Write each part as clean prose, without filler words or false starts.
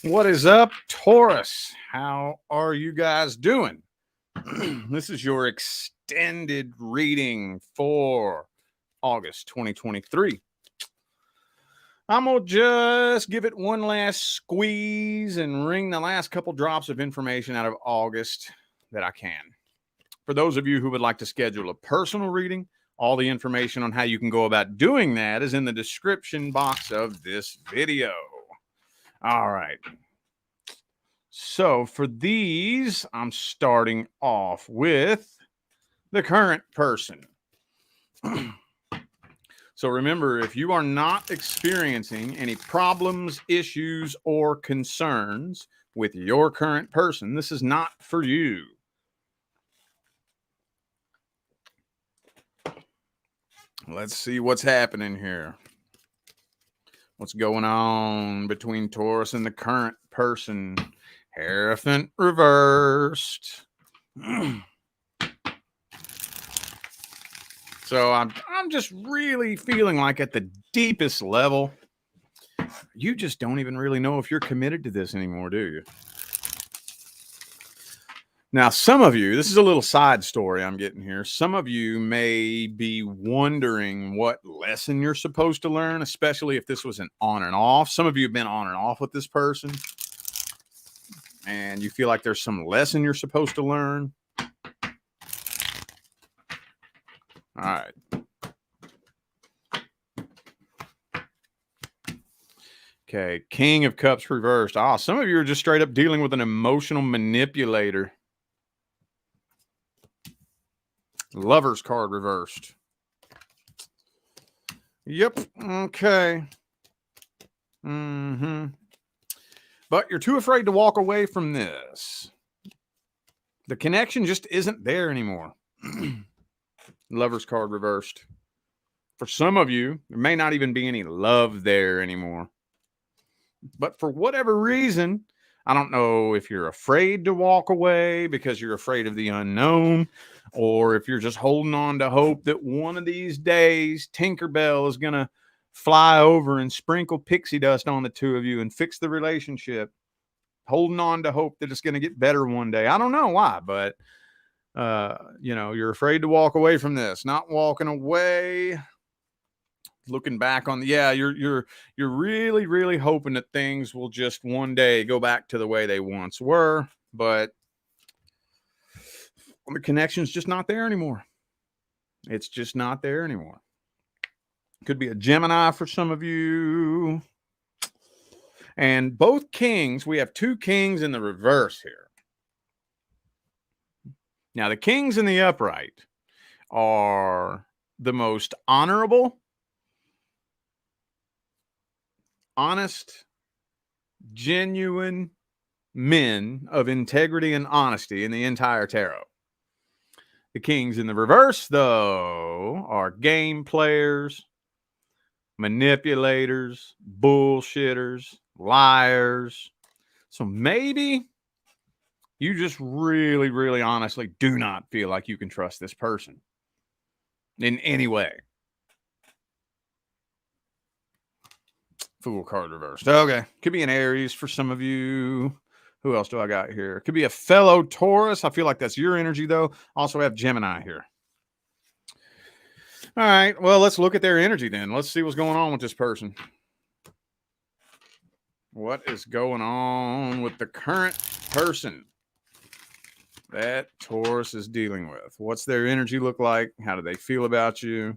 What is up, Taurus? How are you guys doing? This is your extended reading for August 2023. I'm going to just give it one last squeeze and wring the last couple drops of information out of August that I can. For those of you who would like to schedule a personal reading, all the information on how you can go about doing that is in the description box of this video. All right. So for these, I'm starting off with the current person. So remember, if you are not experiencing any problems, issues, or concerns with your current person, this is not for you. Let's see what's happening here. What's going on between Taurus and the current person? Hierophant reversed. So I'm just really feeling like at the deepest level, you just don't even really know if you're committed to this anymore, do you? Now, some of you, this is a little side story I'm getting here. Some of you may be wondering what lesson you're supposed to learn, especially if this was an on and off. Some of you have been on and off with this person, and you feel like there's some lesson you're supposed to learn. All right. Okay, King of Cups reversed. Some of you are just straight up dealing with an emotional manipulator. Lover's card reversed. Yep. Okay. But you're too afraid to walk away from this. The connection just isn't there anymore. Lover's card reversed. For some of you, there may not even be any love there anymore. But for whatever reason, I don't know if you're afraid to walk away because you're afraid of the unknown, or if you're just holding on to hope that one of these days Tinkerbell is going to fly over and sprinkle pixie dust on the two of you and fix the relationship. Holding on to hope that it's going to get better one day. I don't know why, but you're afraid to walk away from this. Not walking away. Looking back on you're really, really hoping that things will just one day go back to the way they once were, but the connection's just not there anymore. It's just not there anymore. Could be a Gemini for some of you. And both kings, we have two kings in the reverse here. Now, the kings in the upright are the most honorable, honest, genuine men of integrity and honesty in the entire tarot. The kings in the reverse, though, are game players, manipulators, bullshitters, liars. So maybe you just really, really honestly do not feel like you can trust this person in any way. Fool card reversed. Okay. Could be an Aries for some of you. Who else do I got here? Could be a fellow Taurus. I feel like that's your energy, though. Also have Gemini here. All right. Well, let's look at their energy then. Let's see what's going on with this person. What is going on with the current person that Taurus is dealing with? What's their energy look like? How do they feel about you?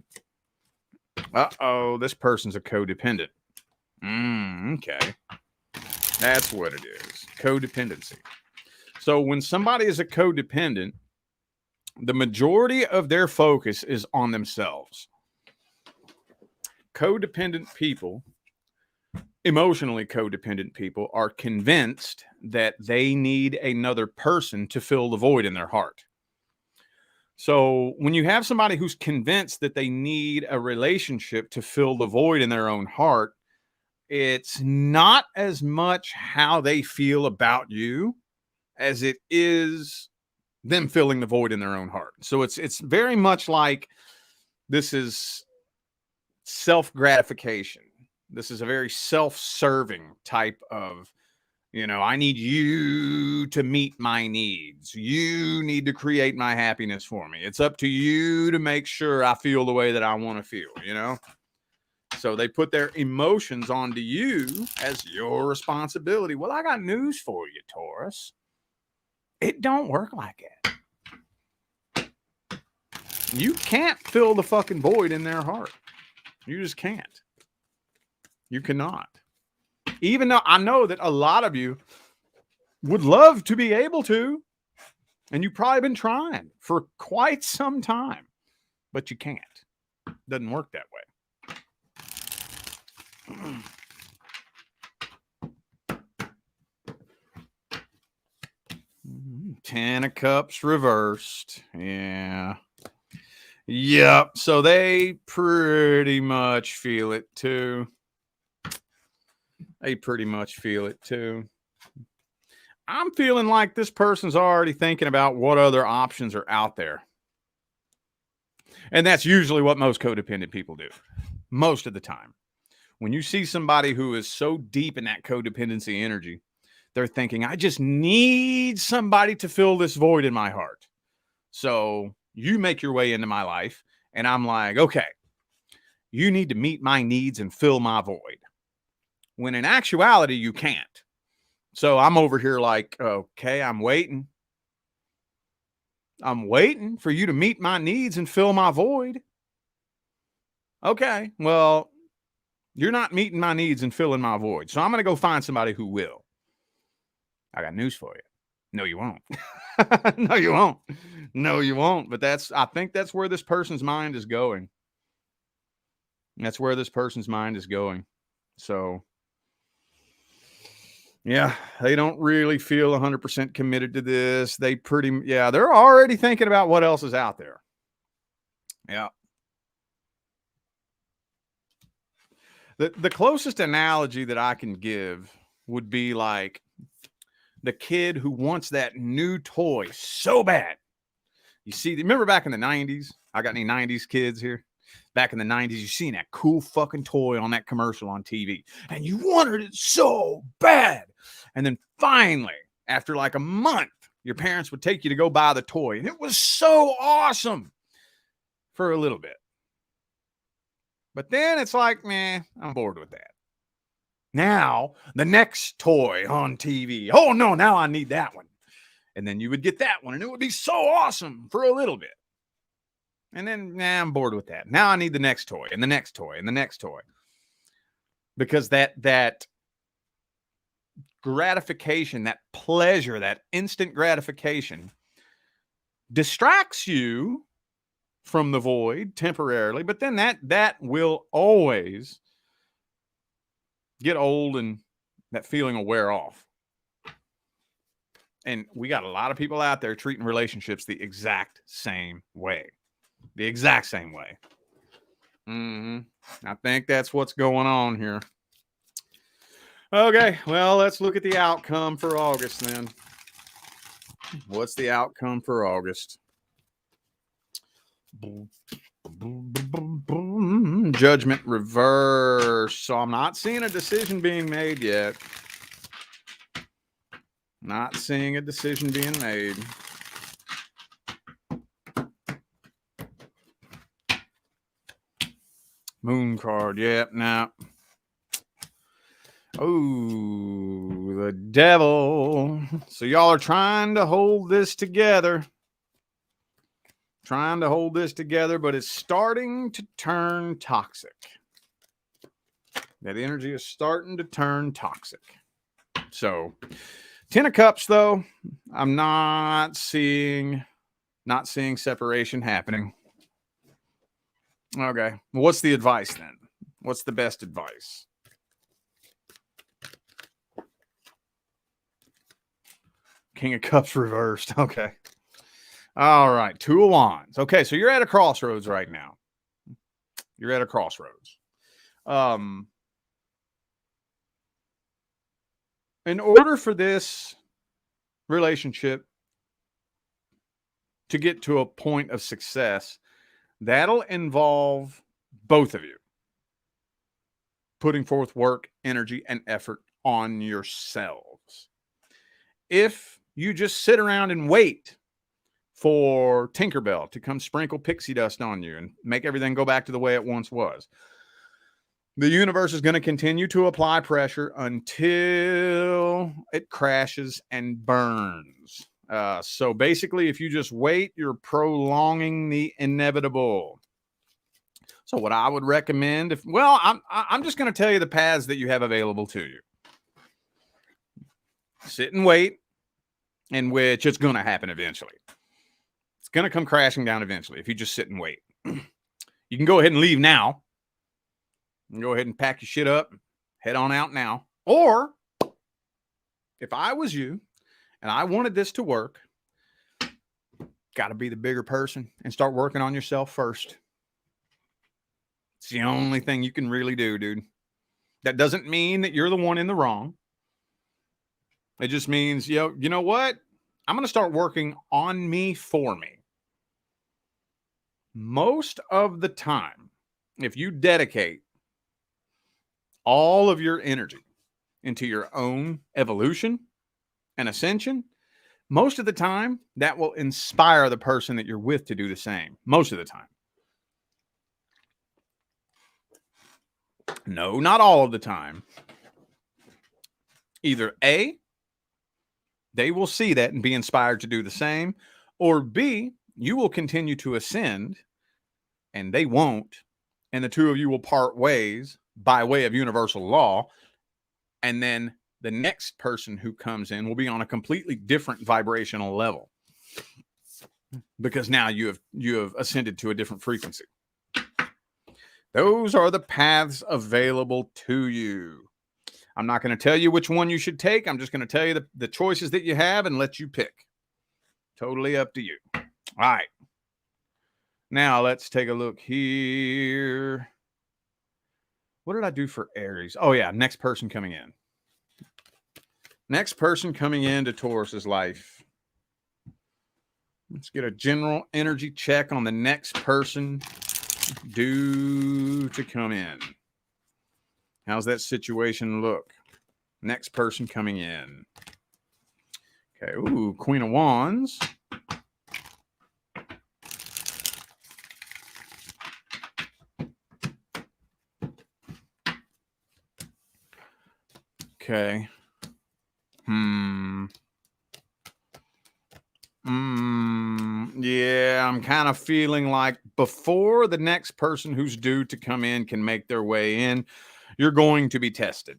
Uh-oh, this person's a codependent. Okay. That's what it is. Codependency. So when somebody is a codependent, the majority of their focus is on themselves. Codependent people, emotionally codependent people, are convinced that they need another person to fill the void in their heart. So when you have somebody who's convinced that they need a relationship to fill the void in their own heart, it's not as much how they feel about you as it is them filling the void in their own heart. So it's very much like this is self-gratification. This is a very self-serving type of, You know, I need you to meet my needs. You need to create my happiness for me. It's up to you to make sure I feel the way that I want to feel, you know? So they put their emotions onto you as your responsibility. Well, I got news for you, Taurus. It don't work like that. You can't fill the fucking void in their heart. You just can't. You cannot. Even though I know that a lot of you would love to be able to, and you've probably been trying for quite some time, but you can't. Doesn't work that way. 10 of Cups reversed. Yeah. Yep. So they pretty much feel it too. They pretty much feel it too. I'm feeling like this person's already thinking about what other options are out there. And that's usually what most codependent people do. Most of the time. When you see somebody who is so deep in that codependency energy, they're thinking, I just need somebody to fill this void in my heart. So you make your way into my life, and I'm like, okay, you need to meet my needs and fill my void. When in actuality, you can't. So I'm over here like, okay, I'm waiting. I'm waiting for you to meet my needs and fill my void. Okay, well, you're not meeting my needs and filling my void. So I'm going to go find somebody who will. I got news for you. No, you won't. No, you won't. No, you won't. But I think that's where this person's mind is going. That's where this person's mind is going. So, yeah, they don't really feel 100% committed to this. They're already thinking about what else is out there. Yeah. The closest analogy that I can give would be like the kid who wants that new toy so bad. You see, remember back in the 90s? I got any 90s kids here? Back in the 90s, you seen that cool fucking toy on that commercial on TV, and you wanted it so bad. And then finally, after like a month, your parents would take you to go buy the toy, and it was so awesome for a little bit. But then it's like, man, I'm bored with that. Now, the next toy on TV. Oh, no, now I need that one. And then you would get that one, and it would be so awesome for a little bit. And then, I'm bored with that. Now I need the next toy, and the next toy, and the next toy. Because that gratification, that pleasure, that instant gratification distracts you from the void temporarily, but then that will always get old, and that feeling will wear off. And we got a lot of people out there treating relationships the exact same way. The exact same way. I think that's what's going on here. Okay, well, let's look at the outcome for August then. What's the outcome for August? Judgment reverse. So I'm not seeing a decision being made yet. Not seeing a decision being made. Moon card. Yep. Now. Oh, the devil. So y'all are trying to hold this together. Trying to hold this together, but it's starting to turn toxic. That energy is starting to turn toxic. So 10 of Cups, though, I'm not seeing separation happening. Okay. Well, what's the advice then? What's the best advice? King of Cups reversed. Okay. All right. 2 of Wands. Okay. So you're at a crossroads right now. You're at a crossroads. In order for this relationship to get to a point of success, that'll involve both of you putting forth work, energy, and effort on yourselves. if you just sit around and wait for Tinkerbell to come sprinkle pixie dust on you and make everything go back to the way it once was, the universe is going to continue to apply pressure until it crashes and burns. So basically, if you just wait, you're prolonging the inevitable. So what I would recommend, I'm just going to tell you the paths that you have available to you. Sit and wait, in which it's going to happen eventually. It's going to come crashing down eventually if you just sit and wait. You can go ahead and leave now. You can go ahead and pack your shit up, head on out now. Or if I was you and I wanted this to work, got to be the bigger person and start working on yourself first. It's the only thing you can really do, dude. That doesn't mean that you're the one in the wrong. It just means, you know what? I'm going to start working on me for me. Most of the time, if you dedicate all of your energy into your own evolution and ascension, most of the time that will inspire the person that you're with to do the same. Most of the time. No, not all of the time. Either A, they will see that and be inspired to do the same, or B, you will continue to ascend and they won't, and the two of you will part ways by way of universal law, and then the next person who comes in will be on a completely different vibrational level because now you have ascended to a different frequency. Those are the paths available to you. I'm not going to tell you which one you should take. I'm just going to tell you the choices that you have and let you pick. Totally up to you. All right. Now let's take a look here. What did I do for Aries? Oh yeah, next person coming in. Next person coming into Taurus's life. Let's get a general energy check on the next person due to come in. How's that situation look? Next person coming in. Okay, ooh, Queen of Wands. Okay. Yeah, I'm kind of feeling like before the next person who's due to come in can make their way in, you're going to be tested.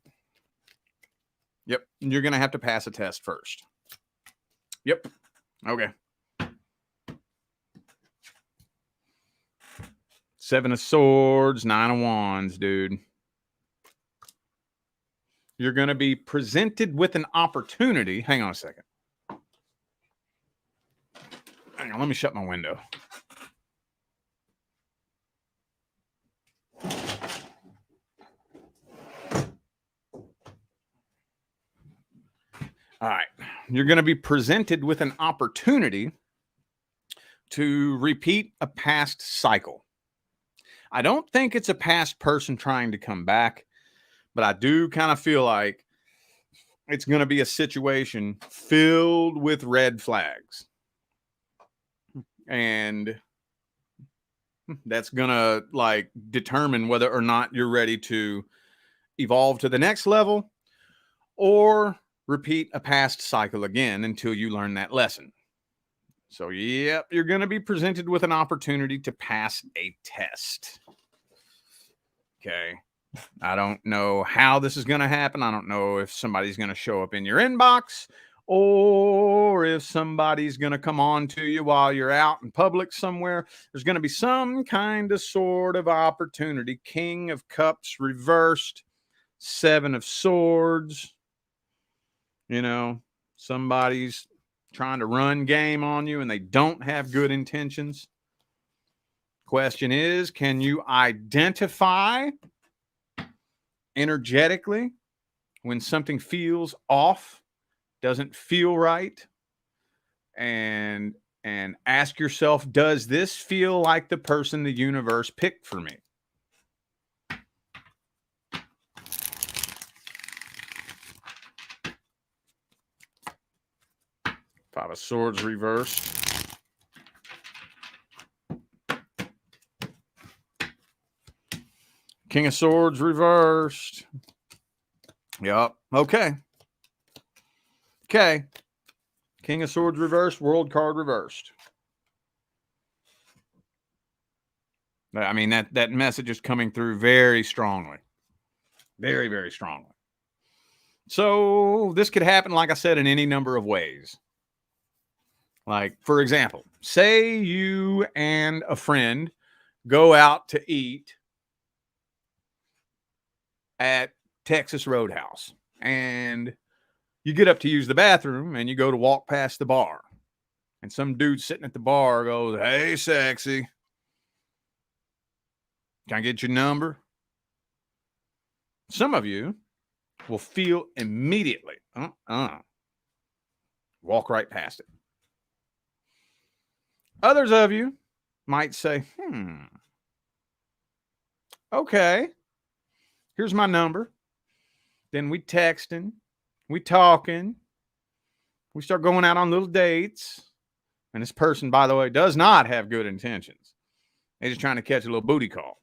Yep. You're going to have to pass a test first. Yep. Okay. Seven of Swords, Nine of Wands, dude. You're going to be presented with an opportunity. Hang on a second. Hang on, let me shut my window. All right. You're going to be presented with an opportunity to repeat a past cycle. I don't think it's a past person trying to come back, but I do kind of feel like it's going to be a situation filled with red flags. And that's going to like determine whether or not you're ready to evolve to the next level or repeat a past cycle again until you learn that lesson. So, yep, you're going to be presented with an opportunity to pass a test. Okay. I don't know how this is going to happen. I don't know if somebody's going to show up in your inbox or if somebody's going to come on to you while you're out in public somewhere. There's going to be some kind of sort of opportunity. King of Cups reversed, Seven of Swords. You know, somebody's trying to run game on you and they don't have good intentions. Question is, can you identify energetically when something feels off, doesn't feel right, and ask yourself, does this feel like the person the universe picked for me? Five of Swords reversed. King of Swords reversed. Yep. Okay. Okay. King of Swords reversed. World card reversed. I mean, that message is coming through very strongly. Very, very strongly. So this could happen, like I said, in any number of ways. Like, for example, say you and a friend go out to eat at Texas Roadhouse, and you get up to use the bathroom, and you go to walk past the bar, and some dude sitting at the bar goes, "Hey, sexy, can I get your number?" Some of you will feel immediately, walk right past it. Others of you might say, okay, here's my number. Then we texting, we talking, we start going out on little dates. And this person, by the way, does not have good intentions. They're just trying to catch a little booty call.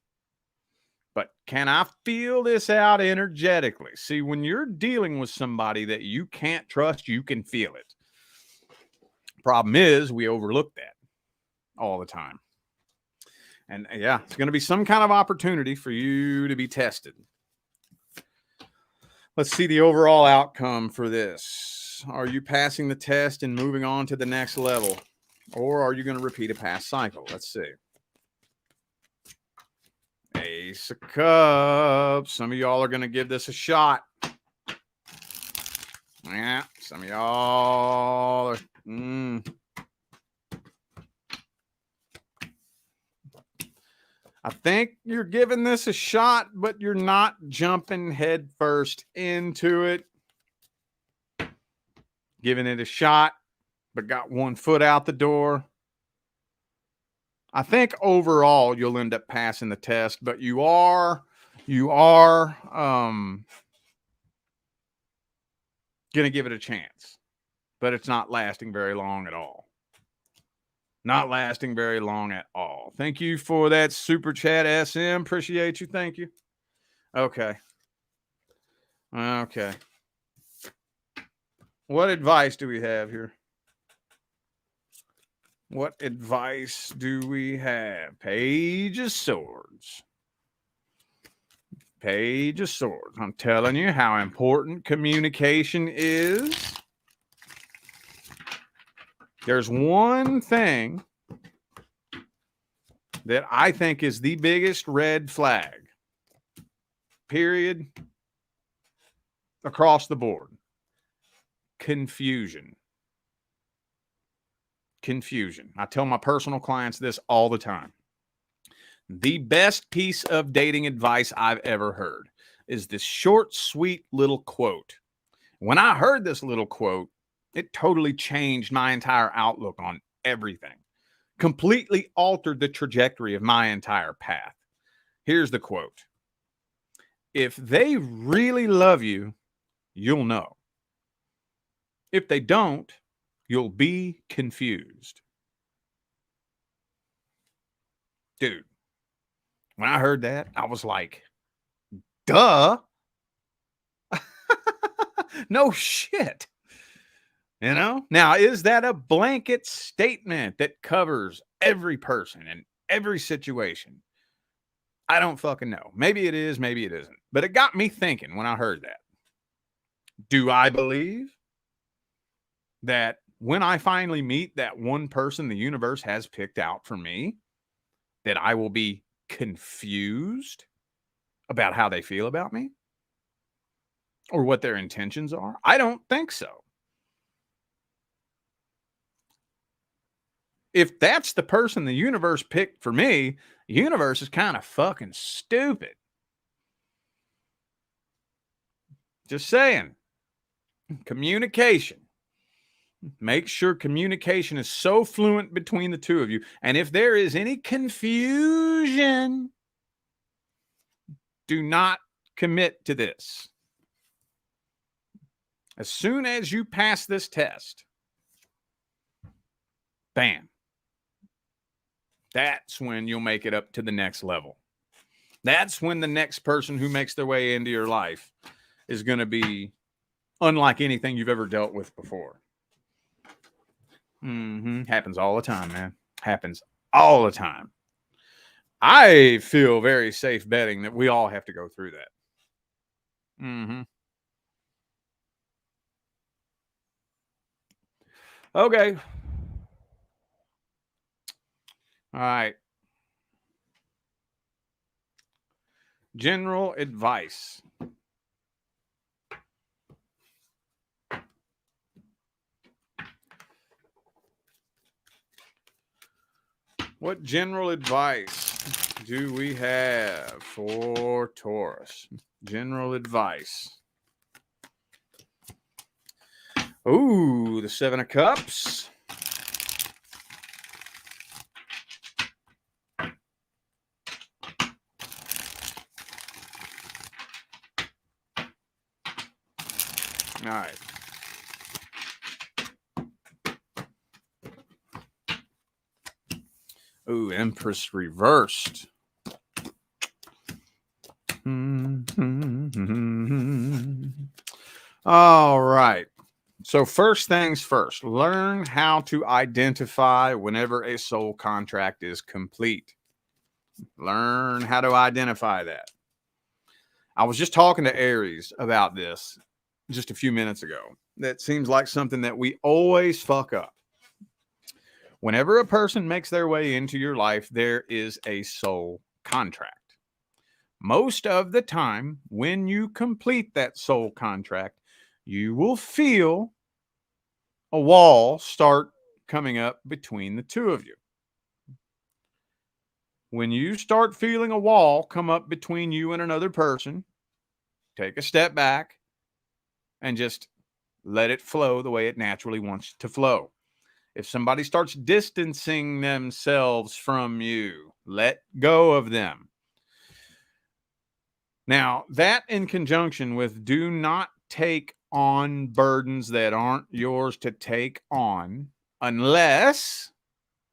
But can I feel this out energetically? See, when you're dealing with somebody that you can't trust, you can feel it. Problem is, we overlook that all the time. And yeah, it's going to be some kind of opportunity for you to be tested. Let's see the overall outcome for this. Are you passing the test and moving on to the next level? Or are you going to repeat a past cycle? Let's see. Ace of Cups. Some of y'all are going to give this a shot. Yeah, some of y'all are... I think you're giving this a shot, but you're not jumping head first into it. Giving it a shot, but got one foot out the door. I think overall you'll end up passing the test, but you are going to give it a chance, but it's not lasting very long at all. Not lasting very long at all. Thank you for that super chat, SM. Appreciate you. Thank you. Okay. Okay. What advice do we have here? What advice do we have? Page of Swords. Page of Swords. I'm telling you how important communication is. There's one thing that I think is the biggest red flag, period, across the board. Confusion. Confusion. I tell my personal clients this all the time. The best piece of dating advice I've ever heard is this short, sweet little quote. When I heard this little quote, it totally changed my entire outlook on everything. Completely altered the trajectory of my entire path. Here's the quote. If they really love you, you'll know. If they don't, you'll be confused. Dude, when I heard that, I was like, duh. No shit. You know, now, is that a blanket statement that covers every person and every situation? I don't fucking know. Maybe it is, maybe it isn't. But it got me thinking when I heard that. Do I believe that when I finally meet that one person the universe has picked out for me, that I will be confused about how they feel about me or what their intentions are? I don't think so. If that's the person the universe picked for me, the universe is kind of fucking stupid. Just saying. Communication. Make sure communication is so fluent between the two of you. And if there is any confusion, do not commit to this. As soon as you pass this test, Bam. That's when you'll make it up to the next level. That's when the next person who makes their way into your life is going to be unlike anything you've ever dealt with before. Happens all the time, man. Happens all the time. I feel very safe betting that we all have to go through that. Okay. All right. General advice. What general advice do we have for Taurus? General advice. Ooh, the 7 of Cups. All right. Ooh, Empress reversed. All right. So first things first, learn how to identify whenever a soul contract is complete. Learn how to identify that. I was just talking to Aries about this just a few minutes ago. That seems like something that we always fuck up. Whenever a person makes their way into your life, there is a soul contract. Most of the time, when you complete that soul contract, you will feel a wall start coming up between the two of you. When you start feeling a wall come up between you and another person, take a step back and just let it flow the way it naturally wants to flow. If somebody starts distancing themselves from you, let go of them. Now, that in conjunction with do not take on burdens that aren't yours to take on unless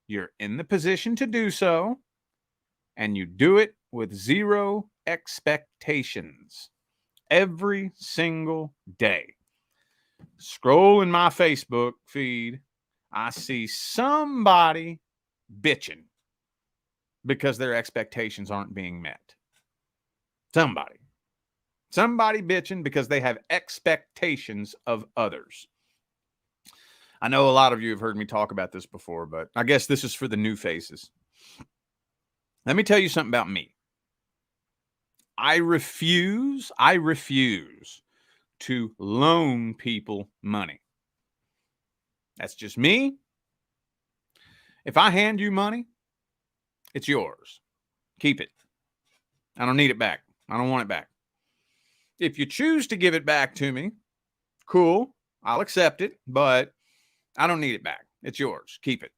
you're in the position to do so and you do it with zero expectations every single day. Scroll in my Facebook feed, I see somebody bitching because their expectations aren't being met. Somebody bitching because they have expectations of others. I know a lot of you have heard me talk about this before, but I guess this is for the new faces. Let me tell you something about me. I refuse to loan people money. That's just me. If I hand you money, it's yours. Keep it. I don't need it back. I don't want it back. If you choose to give it back to me, cool. I'll accept it, but I don't need it back. It's yours. Keep it.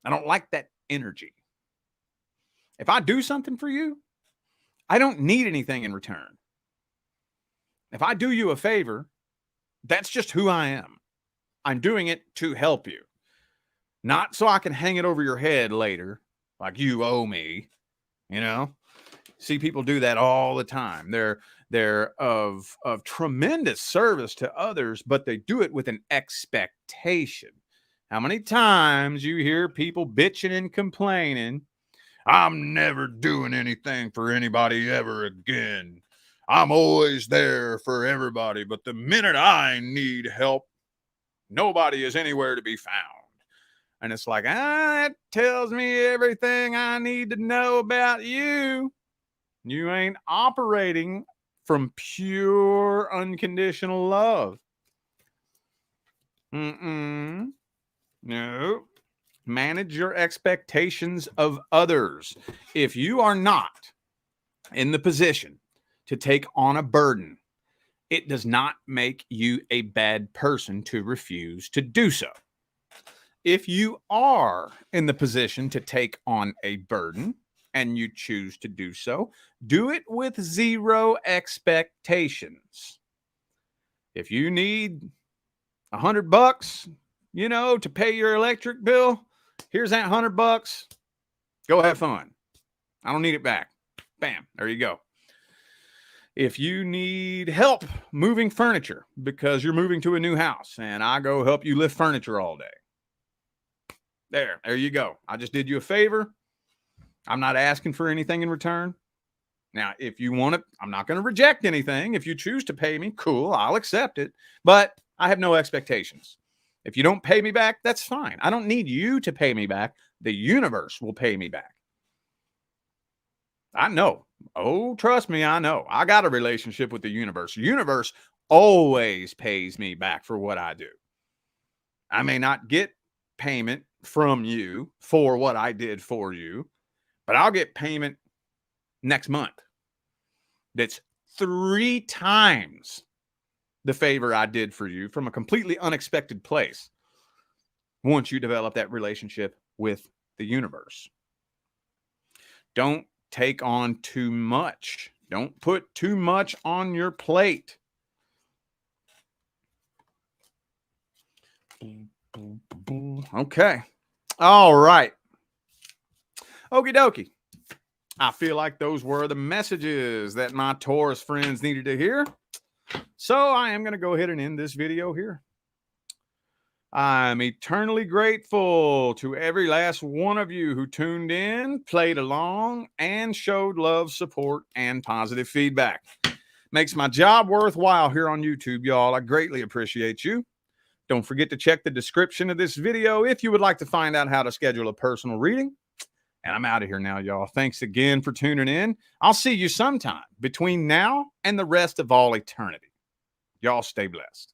I don't like that energy. If I do something for you, I don't need anything in return. If I do you a favor, that's just who I am. I'm doing it to help you. Not so I can hang it over your head later, like you owe me, you know? See people do that all the time. They're of tremendous service to others, but they do it with an expectation. How many times you hear people bitching and complaining, I'm never doing anything for anybody ever again. I'm always there for everybody, but the minute I need help, nobody is anywhere to be found. And it's like, that tells me everything I need to know about you. You ain't operating from pure unconditional love. No. Manage your expectations of others. If you are not in the position to take on a burden, it does not make you a bad person to refuse to do so. If you are in the position to take on a burden and you choose to do so, do it with zero expectations. If you need $100 you know, to pay your electric bill, here's that $100. Go have fun. I don't need it back. Bam, there you go. If you need help moving furniture because you're moving to a new house and I go help you lift furniture all day, there you go. I just did you a favor. I'm not asking for anything in return. Now, if you want it, I'm not going to reject anything. If you choose to pay me, cool, I'll accept it. But I have no expectations. If you don't pay me back, that's fine. I don't need you to pay me back. The universe will pay me back. I know. Oh, trust me, I know. I got a relationship with the universe. The universe always pays me back for what I do. I may not get payment from you for what I did for you, but I'll get payment next month. That's 3 times the favor I did for you from a completely unexpected place once you develop that relationship with the universe. Don't take on too much. Don't put too much on your plate. Okay. All right. Okie dokie. I feel like those were the messages that my Taurus friends needed to hear. So I am going to go ahead and end this video here. I'm eternally grateful to every last one of you who tuned in, played along, and showed love, support, and positive feedback. Makes my job worthwhile here on YouTube, y'all. I greatly appreciate you. Don't forget to check the description of this video if you would like to find out how to schedule a personal reading. And I'm out of here now, y'all. Thanks again for tuning in. I'll see you sometime between now and the rest of all eternity. Y'all stay blessed.